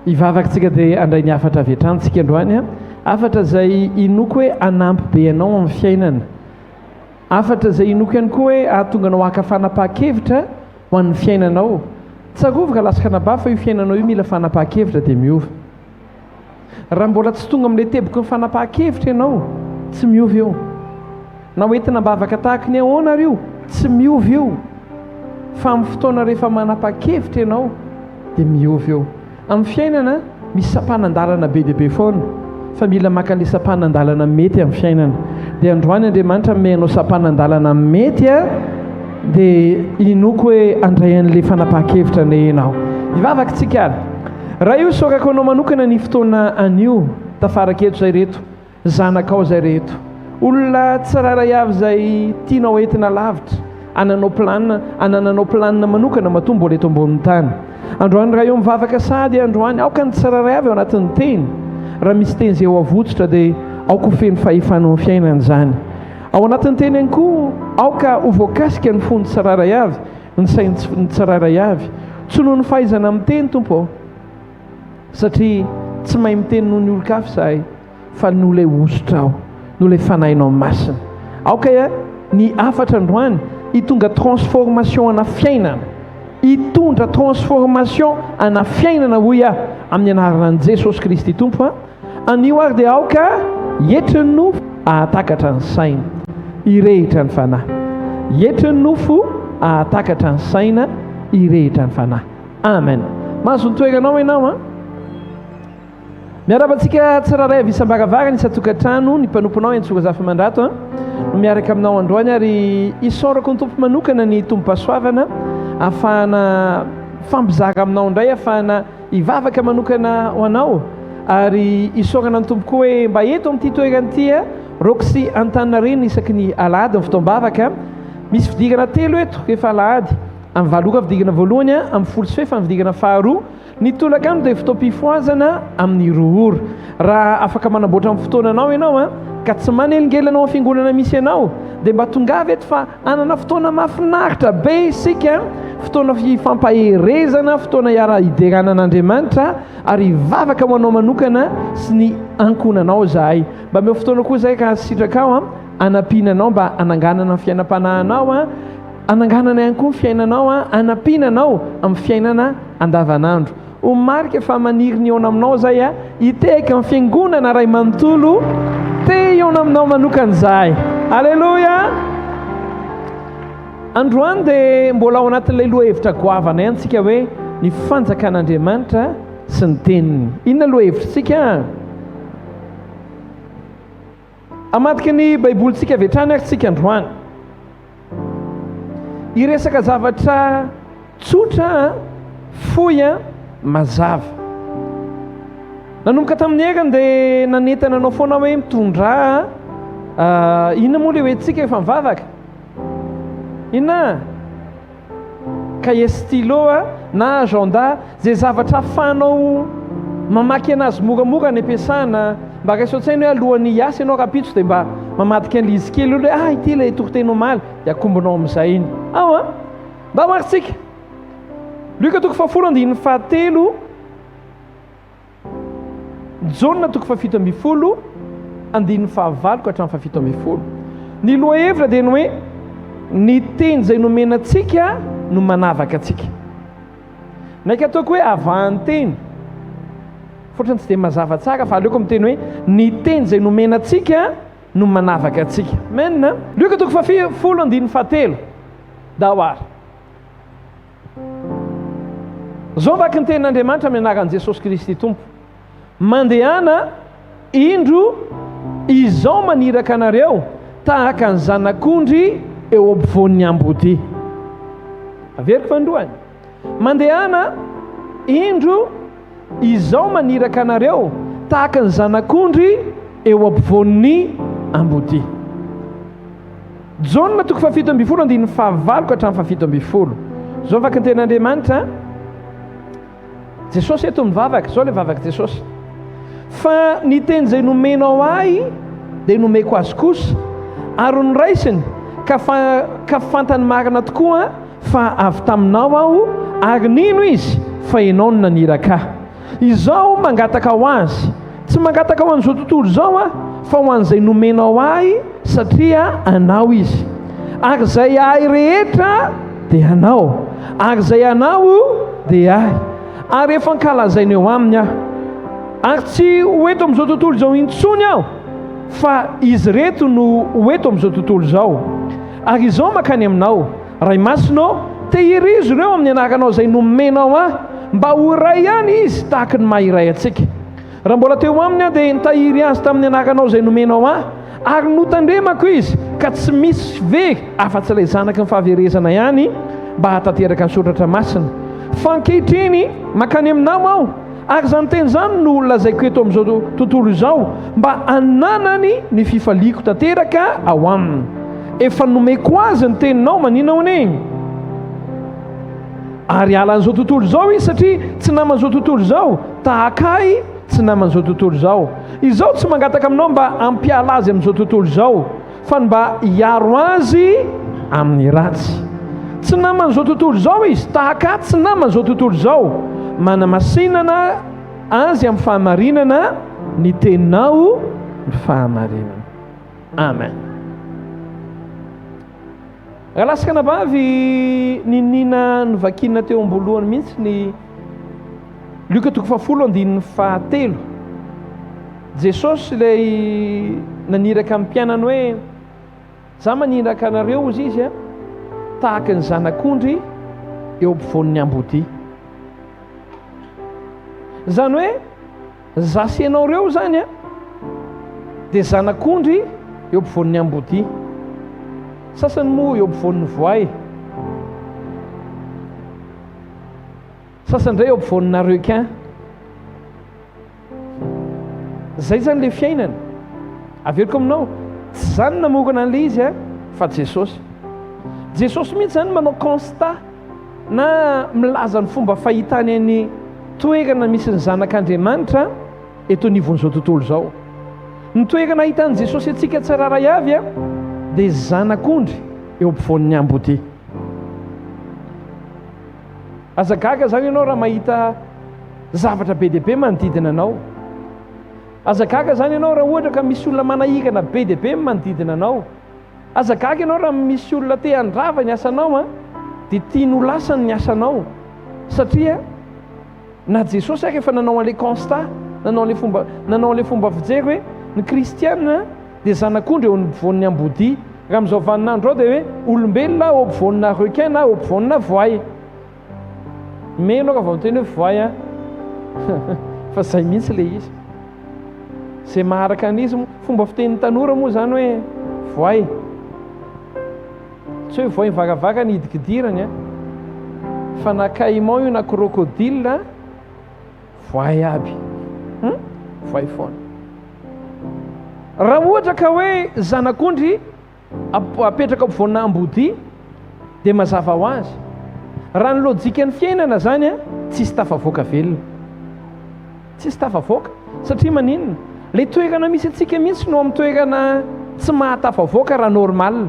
ivavakantsika dia andray ny afatra avy atrantsika androany a afatra izay inoko hoe anampy be anao amin'ny fiainana, afatra izay inoko ihany koa hoe ahatonga anao haka fanapahan-kevitra ho an'ny fiainanao. Tsarovaka lasaka anaba fa io fiainanao io mila fanapahan-kevitra dia miova. Raha mbola tsy tonga amin'ilay teboka ny fanapahan-kevitra ianao tsy miova io, na hoentina mbavaka tahaka ny ahoana ary io tsy miova io, fa amin'ny fotoana rehefa manapa-kevitra ianao dia miova io. Amin'ny fiainana misy sapanan-dalana be dia be foana, fa mila maka ilay sapanan-dalana mety amin'ny fiainana. Dia androany Andriamanitra menao sapanan-dalana mety a dia inoko hoe andray an'ilay fanapahan-kevitra ny ianao. Ivavakantsika ary raha io saokako anao manokana ny fotoana anio tafaraka eto zay reto zanakao zay reto, olona tsiraray avy zay tianao entina lavitra, anananao planina manokana matoa mbola eto ambonin'ny tany. Androany raha eo mivavaka sady androany aoka ny tsiraray avy ao anatin'ny teny, raha misy teny zay ho avotsotra dia aoka ho feno fahefana amin'ny fiainana izany. Ao anatin'ny teny ihany koa aoka ho voakasika ny fony tsiraray avy, ny sainy tsiraray avy, tsy noho ny fahaizana amin'ny teny tompo ao, satria tsy mahay miteny noho ny olo-kafa zahay, fa noho ilay osotra ao, noho ilay fanahinao masina. Aoka ny afatra androany hitonga transformation ana fiainana, hitondra transformation ana fiainana hoy aho amin'ny anaran'i Jesosy Kristy tompo anio ary dia aoka hietry ny nofo ahatakatra ny saina, hirehitra ny fanahy, hietry ny nofo ahatakatra ny saina, hirehitra ny fanahy. Amen. Mahazo ny toeranao ianao miarabantsika tsiraray avy isam-baravara ny isa-tokantrano ny mpanomponao Entsoka Zafimandrato no miaraka aminao androany ary isaorako ny tompo manokana ny tompo-pasoavana ahafahana fambizaka aminao indray, ahafahana hivavaka manokana ho anao ary isaorana ny tompo koa hoe mba eto amin'ity toeranyity Roxy Antaninarenina isaky ny alahady amin'ny fotoam-bavaka misy fidirana 3 eto rehefa alahady, amin'ny valora fidirana voalohany, amin'ny folo sy fefa fidirana faharoa, ny tolakano dia fotoam-pifoazana amin'ny rohora. Raha afaka manamboatra amin'ny fotoananao ianao ka tsy manelingelanao amin'ny fiangonana misy ianao dia mba tongavy eto fa anana fotoana mahafinaritra be isika, fotoana fifampaherezana, fotoana hiara-hideranan'Andriamanitra ary hivavaka ho anao manokana sy ny ankonanao zahay. Mba meo fotoana koa zay ka sitraka ao anampinanao mba ananganana ny fiainam-panahinao, ananganana ihany koa ny fiainanao, anampinanao amin'ny fiainana andavanandro. Marika fa maniry ny eona aminao zay hiteka amin'ny fiangonana ray manontolo te eona aminao manokana zahay. Alleluia. Androany dia mbola ao anatin'ilay lohahevitra goavana ihany tsika hoe ny fanjakan'Andriamanitra sy ny teniny. Inona lohahevitra tsika? Amadika ny baibolintsika avy hatrany ary tsika androany hiresaka zavatra tsotra fohy mazava. Nanomboka tamin'ny herany dia nanentana anao foana hoe mitondra inona moa ilay hoentsika efa mivavaka? Inona? Cahier stylo na agenda, zay zavatra ahafahanao mamaky anazy moramora ny ampiasana, mba raisaotsaina hoe alohan'ny hiasa ianao rapitso dia mba mamadika an'izy kely olo hoe ity ilay toritenao maly dia akombonao amin'izay iny. Mba maritsika Luka 4:17, Jaona 7:9 hatramin'ny 7. Ny lohahevitra dia ny hoe ny teny izay nomenantsika no manavaka antsika. Naika ataoko hoe avahan'ny teny fotrany tsy dia mazava tsara, fa aleoko miteny hoe ny teny izay nomenantsika no manavaka antsika. Amen. Luka 4:17 dahoary. Zao vaky ny tenin'Andriamanitra amin'ny anaran'i Jesosy Kristy tompo. Mandehana indro izao maniraka anareo tahaka ny zanak'ondry eo ampovoan'ny ambody. Averiko fandroany. Mandehana indro izao maniraka anareo tahaka ny zanak'ondry eo ampovoan'ny ambody. Jaona 7:7 hatramin'ny 7. Zao vaky ny tenin'Andriamanitra. Jesosy eto mivavaka, zao ilay vavaka Jesosy. Fa ny teny izay nomenao ahy dia nomeko azy kosa ary noraisiny ka fantany marina tokoa fa avy taminao aho ary nino izy fa ianao no naniraka. izao mangataka ho azy, tsy mangataka ho an'izao tontolo izao a, fa ho an'izay nomenao ahy satria anao izy, ary izay ahy rehetra dia anao, ary izay anao dia ahy, ary efa nkalazaina eo aminy aho, ary tsy hoeto amin'izao tontolo izao intsony aho, fa izy reto no hoeto amin'izao tontolo izao, ary izao mankany aminao ray masinao, tehirizy ireo amin'ny anaranao izay nomenao ahy, mba ho iray ihany izy tahaka ny maha-iray antsika. Raha mbola teo aminy aho dia nitahiry azy tamin'ny anaranao izay nomenao ahy, ary notandremako izy ka tsy misy ve afa-tsy ilay zanaky ny fahaverezana ihany mba hatateraka ny soratra masina. Fa ankehitriny mankany aminao aho, ary izany teny izany no lazaiko eto amin'izao tontolo izao, mba hananany ny fifaliako tanteraka ao aminy. Efa nomeko azy ny teninao maninona hony, ary alan'izao tontolo izao izy satria tsy naman'izao tontolo izao, tahakay tsy naman'izao tontolo izao. Izao tsy mangataka aminao mba hampiala azy amin'izao tontolo izao, fa mba hiaro azy amin'ny ratsy. Tsy naman'izao tontolo izao izy, tahaka tsy naman'izao tontolo izao, manamasinana azy amin'ny fahamarinana ny teninao ny fahamarinana. Amen. Raha lasaka navavy ninina novakina teo ambolohany mihitsy ny Luka 10:7. Jesosy ilay naniraka amin'ny mpianany hoe za maniraka anareo ozy izy a, tahaka ny zanak'ondry eo ampovoan'ny ambody. Zany hoe zasy ianao reo zany a, dia zanak'ondry eo ampovoan'ny ambody, sasany moa eo ampovoan'ny voay, sasany indray eo ampovoan'ny requin. Zay zany le fiainana. Averiko aminao, tsy zany namorana an'ilay izy a, fa Jesosy. Jesosy mihitsy zany manao constat na milaza ny fomba fahitany any toerana misy ny zanak'Andriamanitra eto anivon'izao tontolo izao. Ny toerana ahitany Jesosy atsika tsiraray avy a, dia zanak'ondry eo ampovoan'ny ambody. Aza gaga zany ianao raha mahita zavatra be dia be manodidina anao. Aza gaga zany ianao raha ohatra ka misy olona manahirana be dia be manodidina anao. Aza gaga ianao raha misy olona te handrava ny asanao a, dia tiany ho lasany ny asanao, satria na Jesosy ary efa nanao an'ilay constat, nanao an'ilay fomba fijery hoe ny kristianina dia zanak'ondry eo ampovoan'ny ambody. Raha amin'izao vaninandro ao dia hoe olombelona eo ampovoanina requin na eo ampovoanina voay. Me ianao raha vao miteny hoe voay a fa zay mihitsy ilay izy. Zay maharaka an'izy fomba fitenin'ny tanora moa zany hoe voay, tsy hoe voay mivaravara ny hidikidirany a, fa na caïman io na crocodile voay aby, voay foana. Raha ohatra ka hoe zanak'ondry apetraka ampovoanina ambody dia mazava ho azy, raha ny lôjika ny fiainana zany a, tsisy tafavoaka velona, tsisy tafavoaka, satria maninona, ilay toerana misy atsika mihitsy no amin'ny toerana tsy mahatafavoaka raha normal.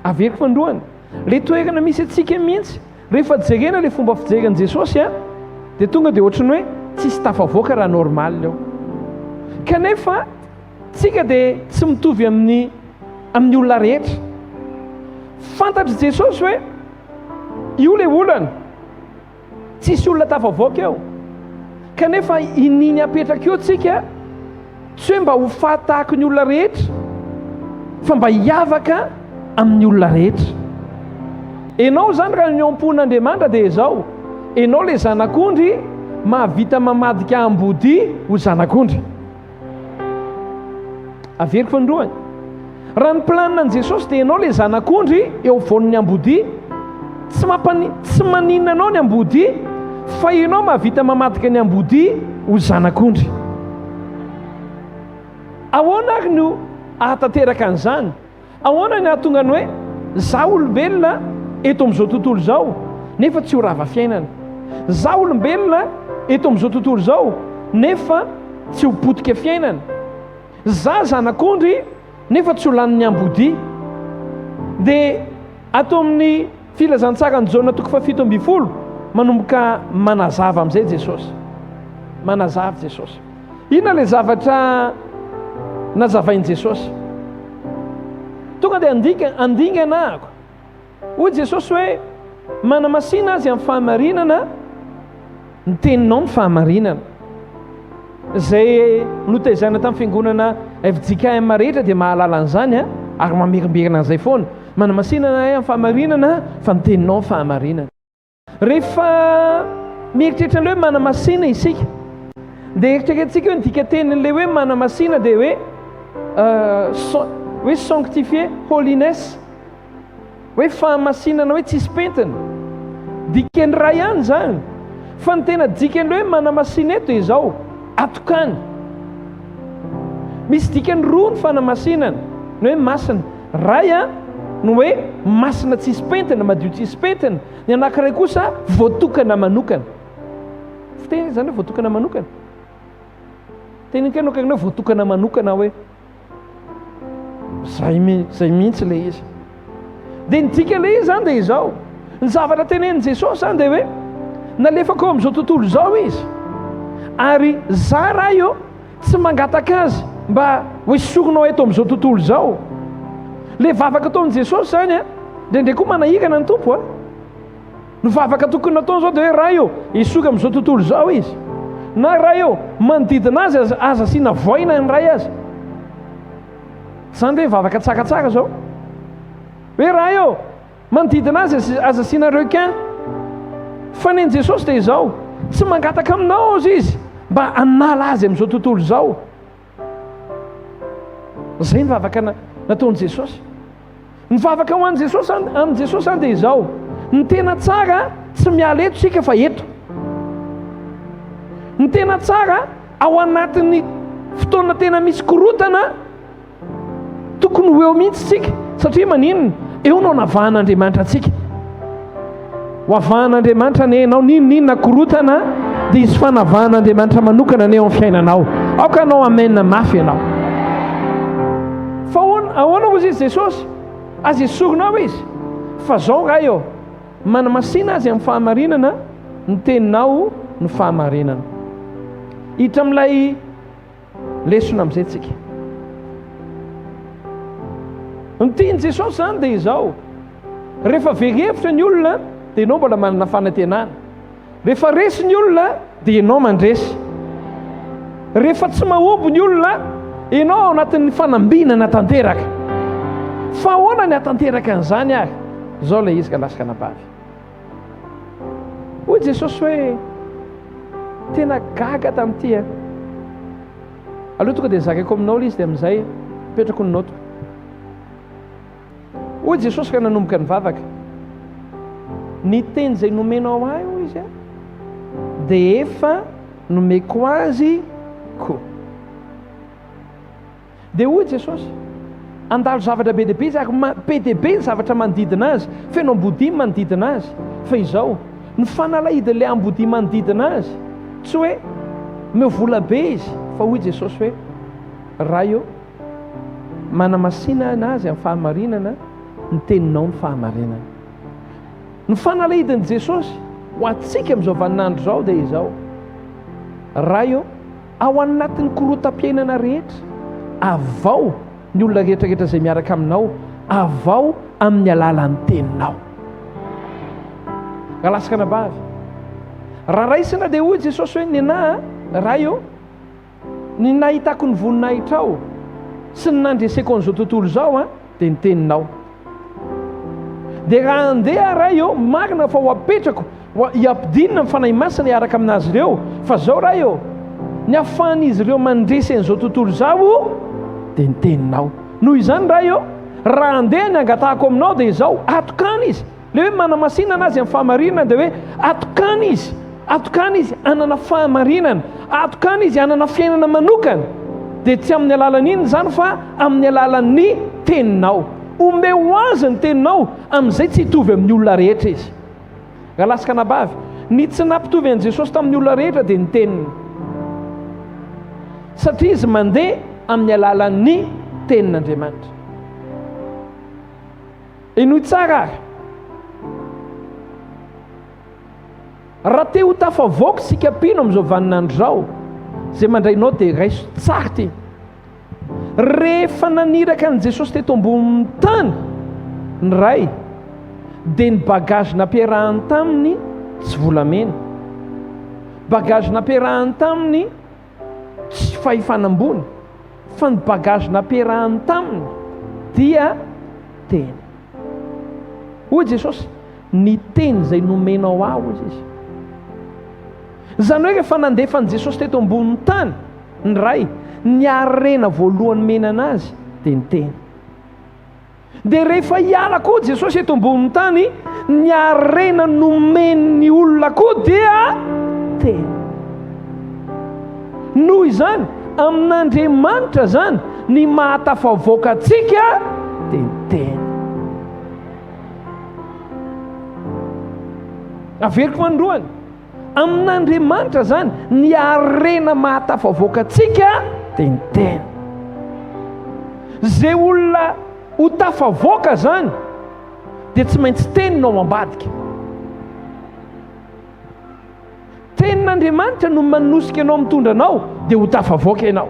Averiko fandroany, ilay toerana misy atsika mihitsy rehefa jerena ilay fomba fijeren'i Jesosy a, dia tonga dia ohatrany hoe tsisy tafavoaka raha normal eo. Kanefa tsika dia tsy mitovy amin'ny olona rehetra. Fantatry Jesosy hoe io ilay olana, tsisy olona tafavoaka eo, kanefa ininy apetraka eo tsika tsy hoe mba ho fahatahaka ny olona rehetra, fa mba hiavaka amin'ny olona rehetra. Enao zany raha ny am-pon'Andriamanitra dia izao, enao ilay zanak'ondry mahavita mamadika ambody ho zanak'ondry. Averiko fandroany, raha ny planina an'i Jesosy dia enao ilay zanak'ondry eo ampovoan'ny ambody, tsy maninona anao ny ambody, fa ianao mahavita mamadika ny ambody ho zanak'ondry. Ahoana ary no ahatateraka an'izany? Ahoana ny ahatonga ny hoe za olombelona eto amin'izao tontolo izao nefa tsy ho rava fiainana, za olombelona eto amin'izao tontolo izao nefa tsy ho potika fiainana, za zanak'ondry nefa tsy ho lanin'ny ambody. Dia atao amin'ny filazantsara ny jaona 7:12 manomboka manazava amin'izay Jesosy, manazava Jesosy. Inona ilay zavatra nazavain' Jesosy? Tonga dia andinganako hoy Jesosy hoe manamasina azy amin'ny fahamarinana, ny teninao ny fahamarinana. Izay notaizana tamin'ny fiangonana FJKM rehetra dia mahalala an'izany ary mamerimberina an'izay foana. Manamasina na amin'ny fahamarinana fa ny teninao ny fahamarinana. Rehefa mieritreritra an'ilay hoe manamasina isika dia eritreretintsika hoe ndika tenin'ilay hoe manamasina dia hoe sanctifié, holiness, hoe fahamasinana hoe tsisy pentina, dikany ray ihany zany. Fa ny tena dikan'ilay hoe manamasina eto izao atokany. Misy dikany roa ny fanamasinana, ny hoe masina. Ray no hoe masina tsisy pentina, madio tsisy pentina. Ny anankiray kosa voatokana manokana. Fiteny zany hoe voatokana manokana. Tenikany hoe voatokana manokana hoe zay mihitsy le izy. Dia nidika le izy zany dia izao. Ny zavatra tenenin' Jesosy zany dia hoe nalefako amin'izao tontolo izao izy, ary za raha io tsy mangataka azy mba hoe soronao eto amin'izao tontolo izao. Le vavaka ataon'i Jesosy zany ndraindray koa manahirana ny tompo. Ny vavaka tokony nataony zao dia hoe raha io isoka amin'izao tontolo izao izy, na raha io manodidina azy aza asiana voina ny ray azy. Zany hoe vavaka tsakatsaka zao. Hoe raha io manodidina azy aza asiana requin. Fa ny Jesosy dia izao, tsy mangataka aminao izy mba hanala azy amin'izao tontolo izao. Zay ny vavaka nataon'i Jesosy. Ny vavaka ho an'i Jesosy amin'i Jesosy zany dia izao, ny tena tsara tsy miala eto sika fa eto. Ny tena tsara ao anatin'ny fotoana tena misy korotana tokony ho eo mihitsy tsika, satria maninona? Eo no navahan'Andriamanitra antsika. Ho avahan'Andriamanitra ny hainao ninona korotana dia izy fanavahan'Andriamanitra manokana ny eo amin'ny fiainanao. Aoka anao amena mafy ianao. Fa ahoana hozy izy Jesosy? Azy esorinao izy. Fa zao raha eo manamasina azy amin'ny fahamarinana, ny teninao ny fahamarinana. Hitra amin'ilay lesona amin'izay tsika. Ny tian'i Jesosy zany dia izao, rehefa very hevitra ny olona dia ianao mbola manana fanantenana. Rehefa resy ny olona dia ianao mandresy. Rehefa tsy mahomby ny olona, ianao ao anatin'ny fanambinana tanteraka. Fa ahoana ny hatanteraka an'izany ary? Zao ilay izy ka lasaka nabavy. Hoy Jesosy hoe tena gaga tamin'ity aloha tonga dia zakako aminao ilay izy dia amin'izay petrako ny noto. Hoy Jesosy ka nanomboka ny vavaka, ny teny izay nomenao ahy hoy izy dia efa nomeko azy koa. Dia hoy Jesosy andalo zavatra be dehibe izy, ary be dehibe ny zavatra manodidina azy, feno ambodimy manodidina azy. Fa izao ny fanalahidin'ilay ambodimy manodidina azy, tsy hoe mivola be izy, fa hoy Jesosy hoe raha io manamasina anazy amin'ny fahamarinana, ny teninao ny fahamarinana. Ny fanalahidin'i Jesosy ho antsika amin'izao vaninandro izao dia izao, raha io ao anatin'ny korotam-piainana rehetra, avao ny olona rehetrarehetra izay miaraka aminao, avao amin'ny alalan'ny teninao. Ralasaka nabavy, raha raisina dia hoy Jesosy hoe nenahy raha io ny nahitako ny voninahitra ao sy ny nandreseko an'izao tontolo izao dia ny teninao. Dia raha andeha raha io marina fa ho apetrako hiampidinina ny fanahy masina hiaraka aminazy ireo. Fa zao raha io ny ahafahan'izy ireo mandresy an'izao tontolo izao dia ny teninao. Noho izany raha io raha andeha ny angatahako aminao dia izao atokana izy. Le hoe manamasinana azy amin'ny fahamarinana dia hoe atokana izy, atokana izy hanana fahamarinana, atokana izy hanana fiainana manokana. Dia tsy amin'ny alalan'iny zany fa amin'ny alalan'ny teninao. Omeo azy ny teninao, amin'izay tsy hitovy amin'ny olona rehetra izy. Raha lasaka nabavy, ny tsy nampitovy an'i Jesosy tamin'ny olona rehetra dia ny teniny, satria izy mandeha amin'ny alalan'ny tenin'Andriamanitra. Inoy tsara ary raha te ho tafavoaka sika pino amin'izao vaninandro zao zay mandrainao dia raiso tsara ty rehefa naniraka an' Jesosy teto ambonin'ny tany ny ray dia ny bagage nampiarahany taminy tsy volamena, bagage nampiarahany taminy tsy fahifanambony, fa ny bagage nampiarahany taminy dia teny. Hoy Jesosy, ny teny zay nomenao aho izy. Zany hoe rehefa nandefa an' Jesosy teto ambonin'ny tany ny ray, ny harena voalohany mena anazy dia ny teny. Dia rehefa hiala koa Jesosy eto ambonin'ny tany, ny harena nomeny olona koa dia teny. Noho izany amin'Andriamanitra zany ny mahatafavoaka atsika dia ny teny. Averiko mandroany, amin'Andriamanitra zany ny harena mahatafavoaka atsika dia ny teny. Zay olona ho tafavoaka zany dia tsy maintsy teninao ambadika. Tenin'Andriamanitra no manosika anao mitondra anao dia ho tafavoaka ianao.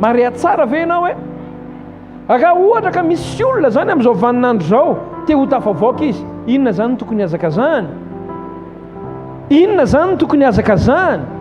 Marea tsara ve ianao hoe raha ohatra ka misy olona zany amin'izao vaninandro zao te ho tafavoaka izy, inona zany no tokony hazaka zany? Inona zany no tokony hazaka zany?